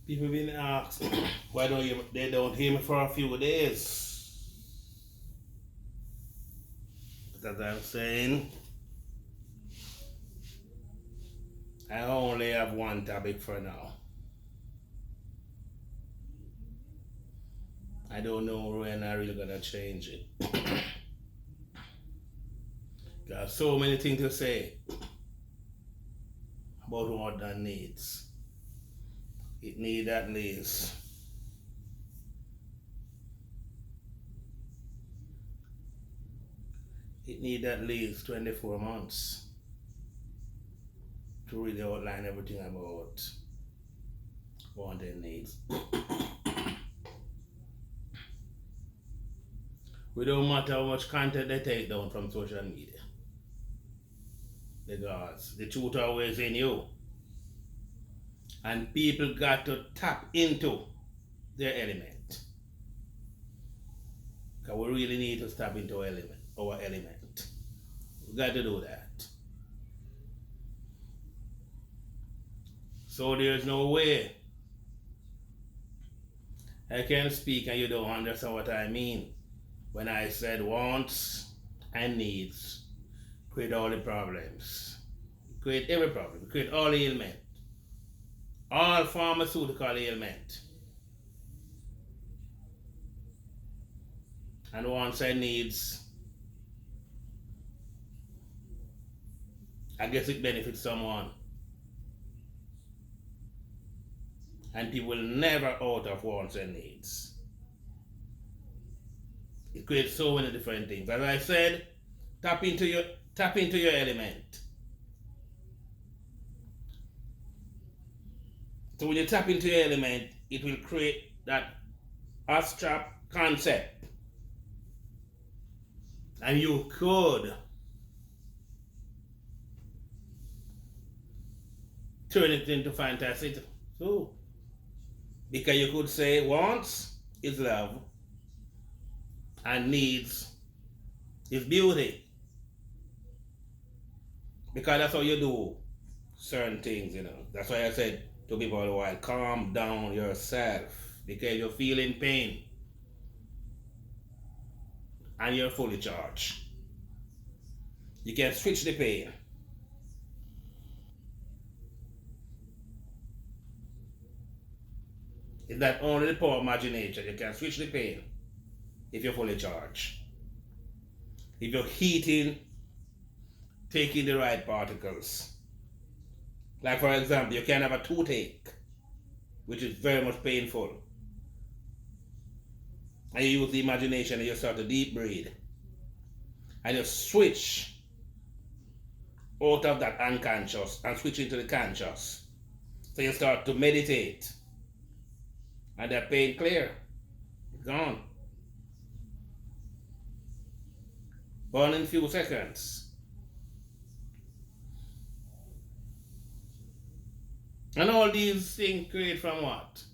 People been asked why they don't hear me for a few days. But as I'm saying, I only have one topic for now. I don't know when I really gonna change it. There's so many things to say about what that needs. It needs at least it need at least 24 months to really outline everything about what they need. We don't matter how much content they take down from social media. Because the truth always in you. And people got to tap into their element. Because we really need to tap into our element. We got to do that. So there's no way I can speak and you don't understand what I mean when I said wants and needs create all the problems. Create every problem. Create all the ailment. All pharmaceutical ailment. And wants and needs, I guess it benefits someone. And people never out of wants and needs. It creates so many different things. As I said, tap into your element. So when you tap into your element, it will create that abstract concept. And you could turn it into fantasy too. Because you could say wants is love and needs is beauty. Because that's how you do certain things, That's why I said to people all the while, calm down yourself. Because you're feeling pain. And you're fully charged. You can switch the pain. It's not only the power of imagination. You can switch the pain if you're fully charged. If you're heating, taking the right particles. Like for example, you can have a toothache, which is very much painful. And you use the imagination and you start to deep breathe. And you switch out of that unconscious and switch into the conscious. So you start to meditate. And that pain clear. Gone. Gone in a few seconds. And all these things create from what?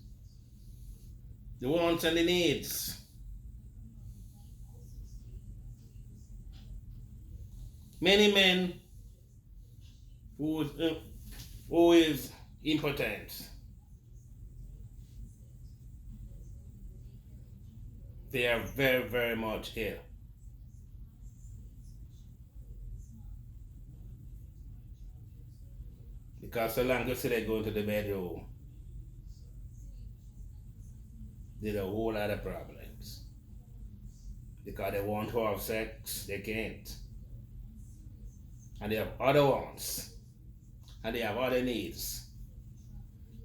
The wants and the needs. Many men who is impotent, they are very, very much ill. Because so long as they go into the bedroom, there's a whole lot of problems. Because they want to have sex, they can't. And they have other wants. And they have other needs.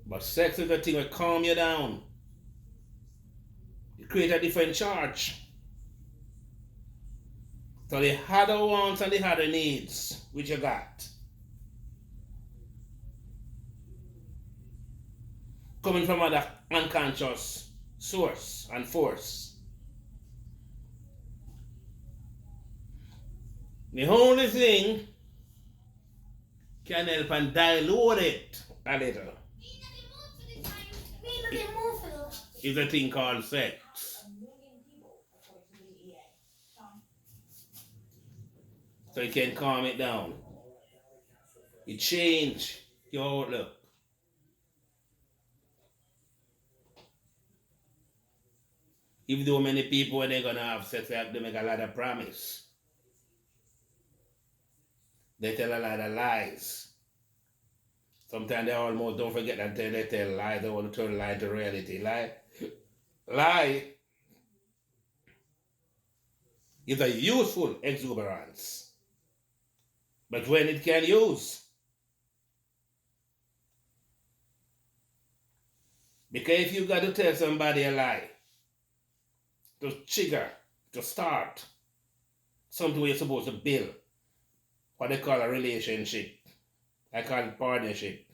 But sex is the thing that calm you down. It creates a different charge. So the harder wants and the harder needs, which you got. Coming from other unconscious source and force. The only thing can help and dilute it a little is a thing called sex. So it can calm it down. It change your outlook. Even though many people when they're gonna have sex, they make a lot of promise. They tell a lot of lies. Sometimes they almost don't forget until they tell lies. They want to turn lie to reality. Lie is a useful exuberance. But when it can use, because if you got to tell somebody a lie, to trigger, to start, something you're supposed to build, what they call a relationship, I call it partnership.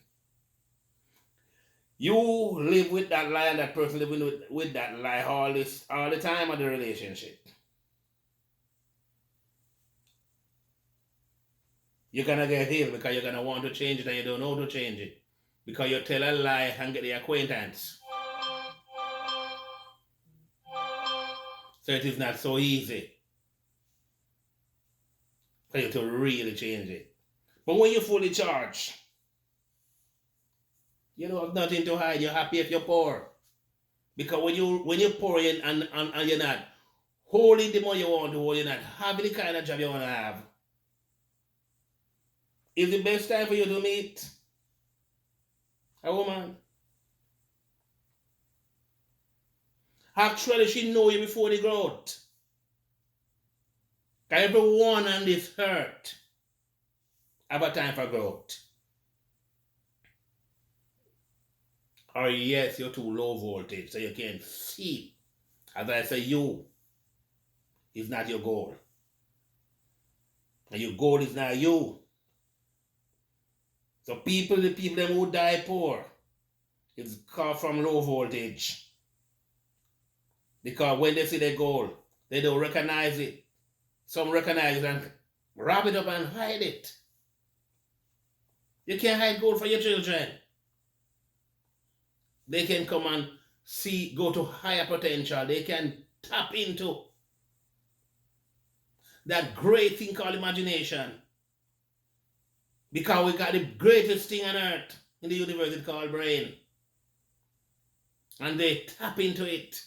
You live with that lie and that person living with that lie all the time of the relationship. You're gonna get healed because you're gonna want to change it and you don't know how to change it. Because you tell a lie and get the acquaintance. So it is not so easy for you to really change it. But when you're fully charged, you don't have nothing to hide. You're happy if you're poor. Because when you're poor and you're not holding the money you want to hold, you're not having the kind of job you want to have, it's the best time for you to meet a woman. Actually, she know you before the growth. Because everyone on this earth have a time for growth. Or yes, you're too low voltage, so you can't see. As I say, you is not your goal. And your goal is not you. So the people them who die poor, is called from low voltage. Because when they see their goal, they don't recognize it. Some recognize it and wrap it up and hide it. You can't hide gold for your children. They can come and go to higher potential. They can tap into that great thing called imagination. Because we got the greatest thing on earth in the universe, it's called brain. And they tap into it.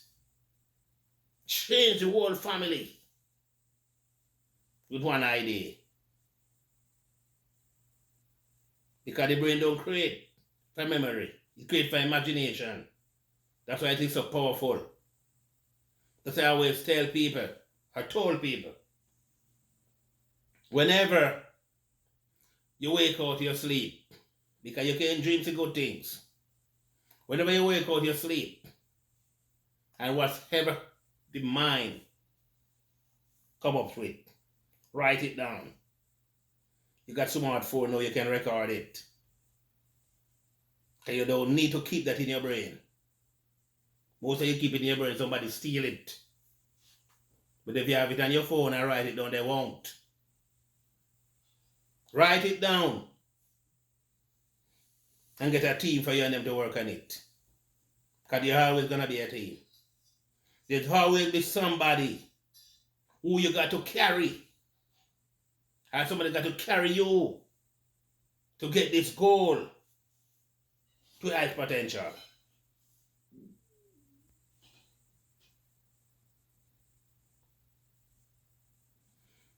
Change the whole family with one idea. Because the brain don't create for memory. It creates for imagination. That's why it is so powerful. That's why I always tell people, I told people, whenever you wake out your sleep, because you can dream of good things. Whenever you wake out your sleep, and whatever the mind come up with, write it down. You got smartphone now, you can record it. And you don't need to keep that in your brain. Most of you keep it in your brain, somebody steal it. But if you have it on your phone and write it down, they won't. Write it down. And get a team for you and them to work on it. Because you're always going to be a team. There's always be somebody who you got to carry. And somebody got to carry you to get this goal to high potential.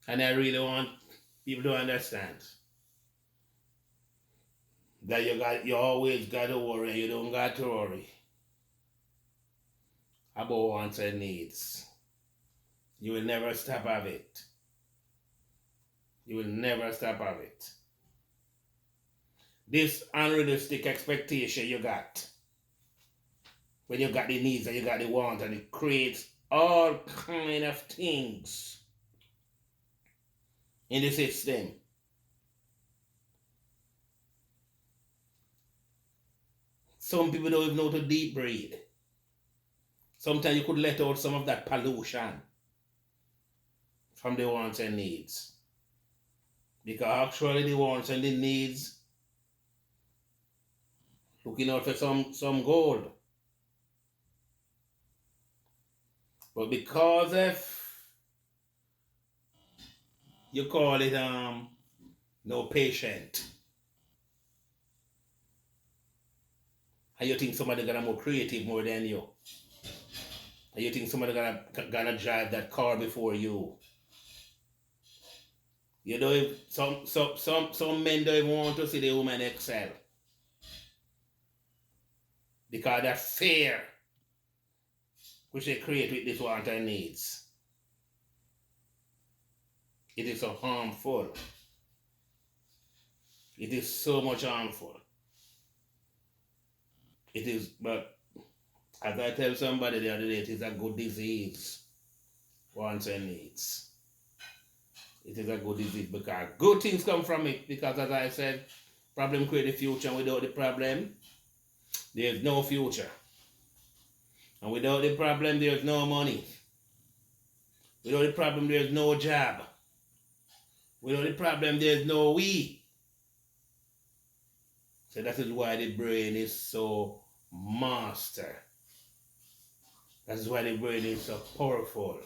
And I really want people to understand that you always got to worry, you don't got to worry about wants and needs. You will never stop of it. You will never stop of it. This unrealistic expectation you got, when you got the needs and you got the wants, and it creates all kind of things in the system. Some people don't even know to deep breathe. Sometimes you could let out some of that pollution from the wants and needs. Because actually the wants and the needs looking out for some gold. But because of, you call it no patient, and you think somebody gonna more creative more than you, And you think somebody gonna drive that car before you. You know, if some men don't even want to see the woman excel because that fear which they create with this want and needs. It is so harmful. It is so much harmful. It is, but as I tell somebody the other day, it is a good disease. Wants and needs. It is a good disease because good things come from it. Because as I said, problem create the future, and without the problem, there is no future. And without the problem, there is no money. Without the problem, there is no job. Without the problem, there is no we. So that is why the brain is so master. That is why the brain is so powerful.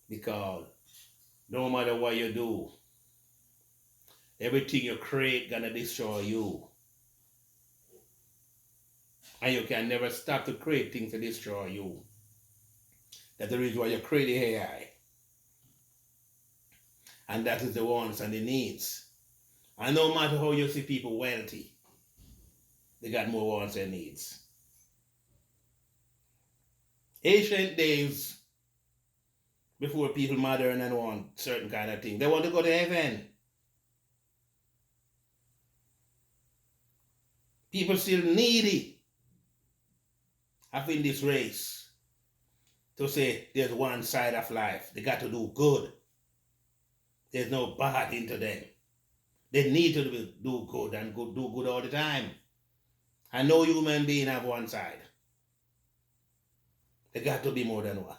Because no matter what you do, everything you create gonna destroy you. And you can never stop to create things to destroy you. That's the reason why you create the AI. And that is the wants and the needs. And no matter how you see people wealthy, they got more wants and needs. Ancient days, before people modern and want certain kind of thing, they want to go to heaven. People still needy up in this race to say there's one side of life. They got to do good. There's no bad into them. They need to do good and do good all the time. And no human being have one side. There got to be more than one.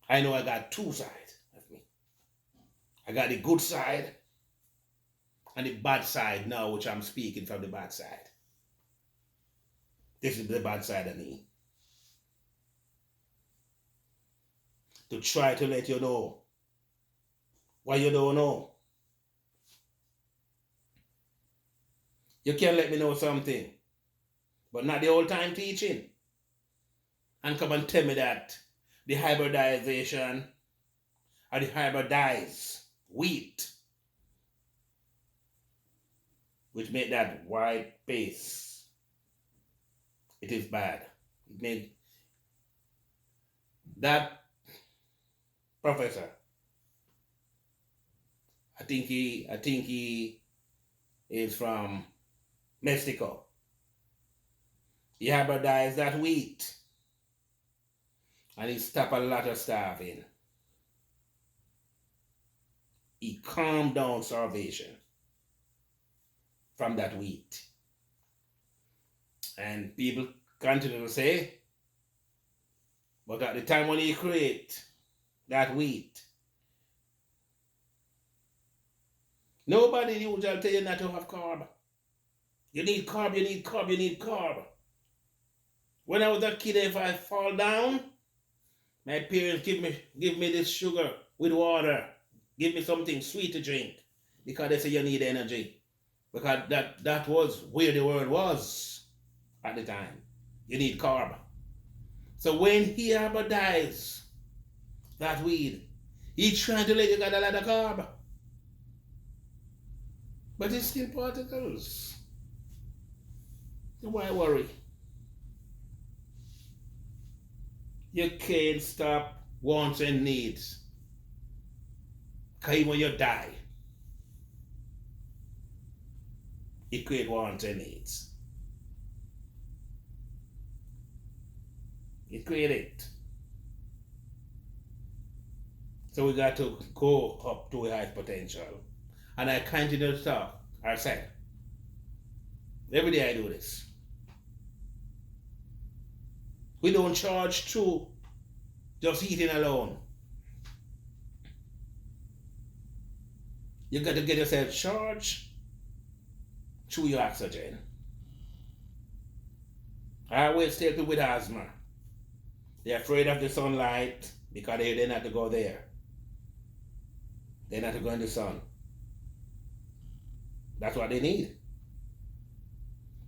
I know I got two sides of me. I got the good side and the bad side now, which I'm speaking from the bad side. This is the bad side of me. To try to let you know what you don't know. You can let me know something, but not the whole time teaching. And come and tell me that the hybridization or the hybridized wheat, which made that white base, it is bad. It made that professor, I think he is from Mexico. He hybridized that wheat and he stopped a lot of starving. He calmed down starvation from that wheat. And people continue to say, but at the time when he create that wheat, nobody usually tell you not to have carb. You need carb, you need carb, you need carb. When I was a kid, if I fall down, my parents give me this sugar with water. Give me something sweet to drink. Because they say you need energy. Because that was where the world was at the time. You need carb. So when he hybridized that weed, he's trying to let you get a lot of carb. But it's still particles. So why worry? You can't stop wants and needs. Because even when you die, it creates wants and needs. It creates it. So we got to go up to a high potential. And I continue to talk, I said, every day I do this. We don't charge through just eating alone. You got to get yourself charged through your oxygen. I always tell people with asthma, they're afraid of the sunlight because they're not to go there. They're not to go in the sun. That's what they need.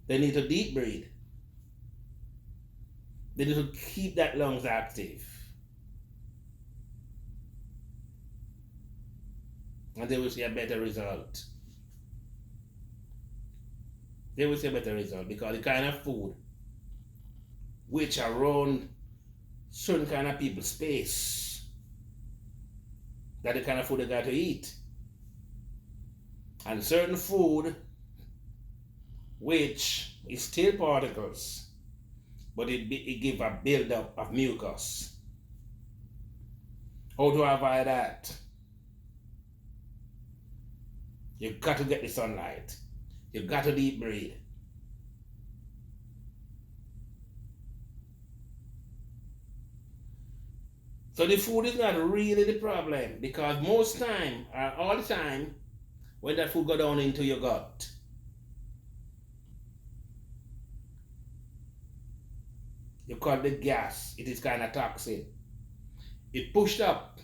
They need to deep breathe. They need to keep that lungs active. And they will see a better result. They will see a better result because the kind of food which around certain kind of people's space, that the kind of food they got to eat. And certain food which is still particles, but it give a build-up of mucus. How to avoid that? You've got to get the sunlight. You've got to deep breathe. So the food is not really the problem, because most time, or all the time, when that food go down into your gut, you call the gas, it is kind of toxic. It pushed up.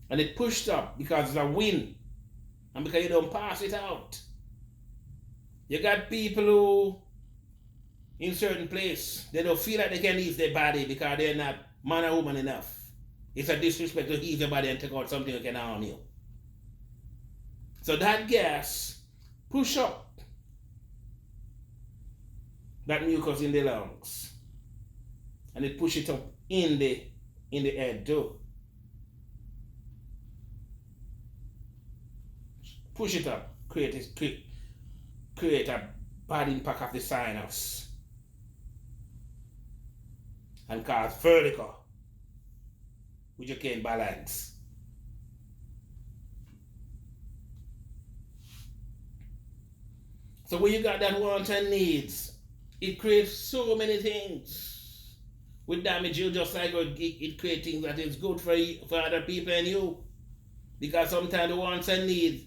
And it pushed up because it's a wind. And because you don't pass it out. You got people who, in certain place, they don't feel like they can ease their body because they're not man or woman enough. It's a disrespect to ease your body and take out something that can harm you. So that gas push up that mucus in the lungs. And it push it up in the head too. Push it up, create a bad impact of the sinus and cause vertigo, which you can't balance. So when you got that wants and needs, it creates so many things with damage you, just like it creates things that is good for other people and you. Because sometimes the wants and needs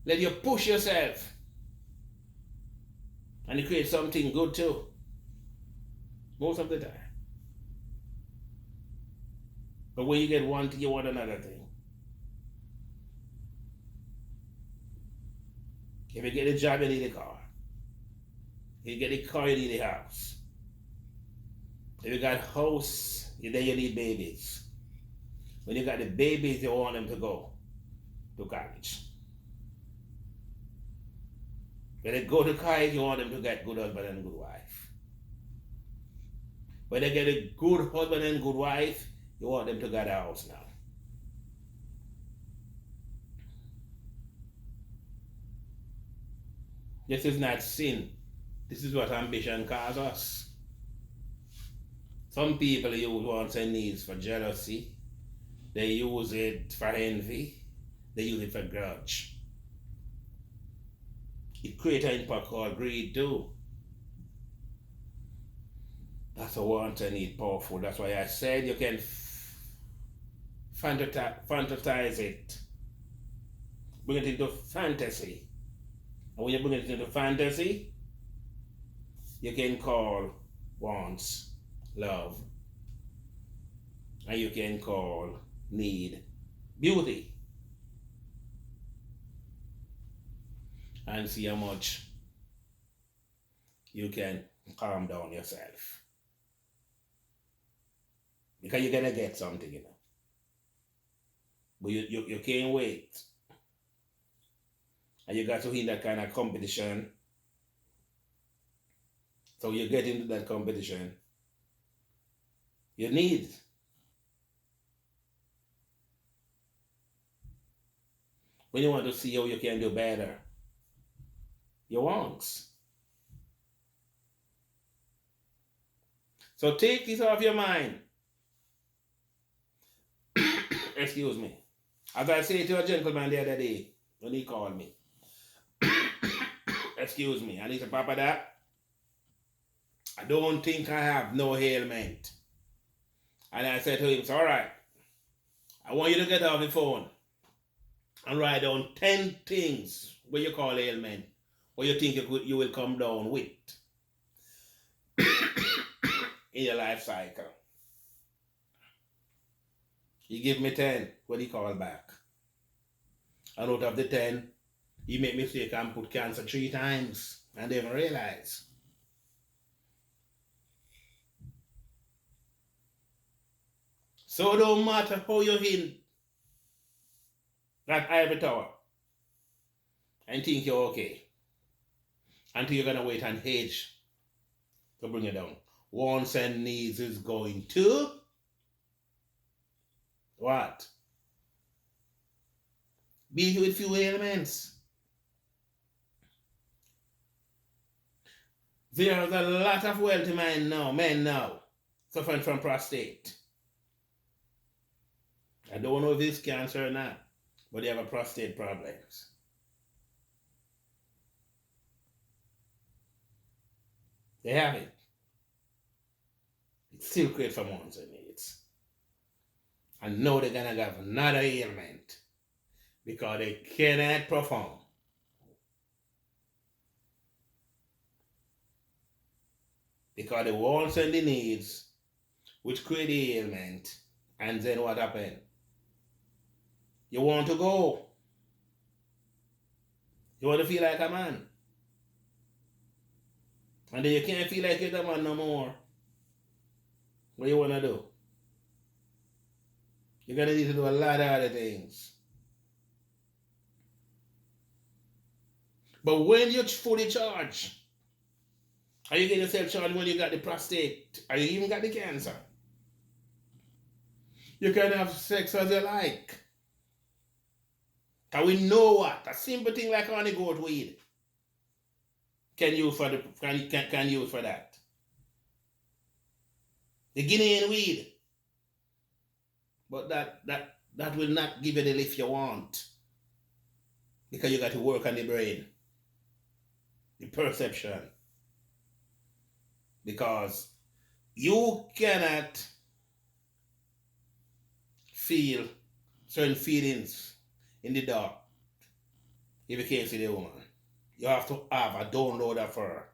let you push yourself. And it creates something good too. Most of the time. But when you get one thing, you want another thing. If you get a job, you need a car. If you get a car, you need a house. If you got a house, then you need babies. When you got the babies, you want them to go to college. When they go to college, you want them to get good husband and good wife. When they get a good husband and good wife, you want them to get a house now. This is not sin. This is what ambition causes us. Some people use wants and needs for jealousy. They use it for envy. They use it for grudge. It creates an impact called greed too. That's a want and need powerful. That's why I said you can fantasize it. Bring it into fantasy. And when you bring it into fantasy, you can call wants love. And you can call need beauty. And see how much you can calm down yourself. Because you're gonna get something, you know. But you can't wait. And you got to in that kind of competition. So you get into that competition. You need. When you want to see how you can do better, your wants. So take this off your mind. Excuse me. As I said to a gentleman the other day when he called me. Excuse me. And he said, Papa, that I don't think I have no ailment. And I said to him, it's all right. I want you to get off the phone and write down 10 things what you call ailment, what you think you will come down with in your life cycle. He gave me 10 when he called back. And out of the 10, he made mistake and put cancer 3 times and they didn't realize. So it don't matter how you hit that ivory tower and think you're okay until you're gonna wait and age to bring you down. Wants and needs is going to what? Be with few elements. There's a lot of wealthy men now, suffering from prostate. I don't know if it's cancer or not, but they have a prostate problems. They have it. It's still great for wants and needs. And now they're gonna have another ailment because they cannot perform. Because the wants and the needs, which create the ailment, and then what happened? You want to go. You want to feel like a man. And then you can't feel like you're the man no more. What you want to do? You're going to need to do a lot of other things. But when you're fully charged, are you getting yourself charged when you got the prostate? Or you even got the cancer? You can have sex as you like. Can we know what? A simple thing like honey goat weed can use for that. The Guinean weed. But that will not give you the lift you want. Because you got to work on the brain. The perception. Because you cannot feel certain feelings in the dark if you can't see the woman. You have to have a downloader for her.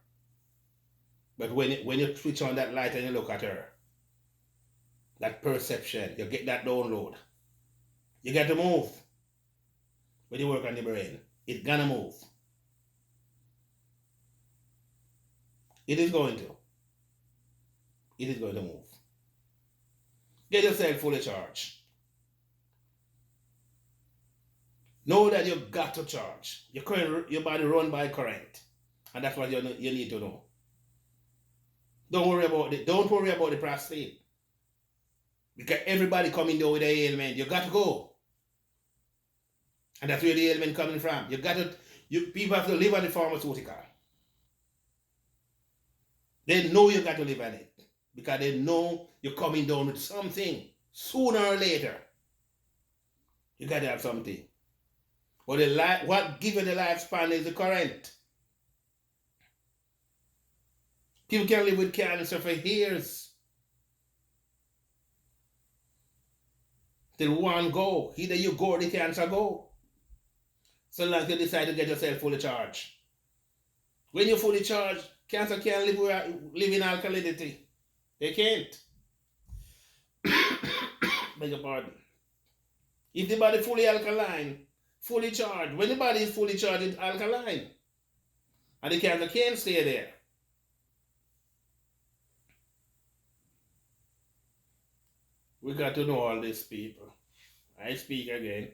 But when you switch on that light and you look at her, that perception, you get that download. You got to move. When you work on the brain, it's gonna move. It is going to. It is going to move. Get yourself fully charged. Know that you've got to charge. Your body run by current. And that's what you need to know. Don't worry about the prostate. Because everybody coming there with an ailment. You got to go. And that's where the ailment coming from. People have to live on the pharmaceutical. They know you got to live on it. Because they know you're coming down with something. Sooner or later. You got to have something. But what gives you the lifespan is the current. People can live with cancer for years. Till one go. Either you go or the cancer go. So long as you decide to get yourself fully charged. When you're fully charged, cancer can't live in alkalinity. They can't. Beg your pardon. If the body fully alkaline, fully charged, when the body is fully charged, it's alkaline. And the cancer can't stay there. We got to know all these people. I speak again.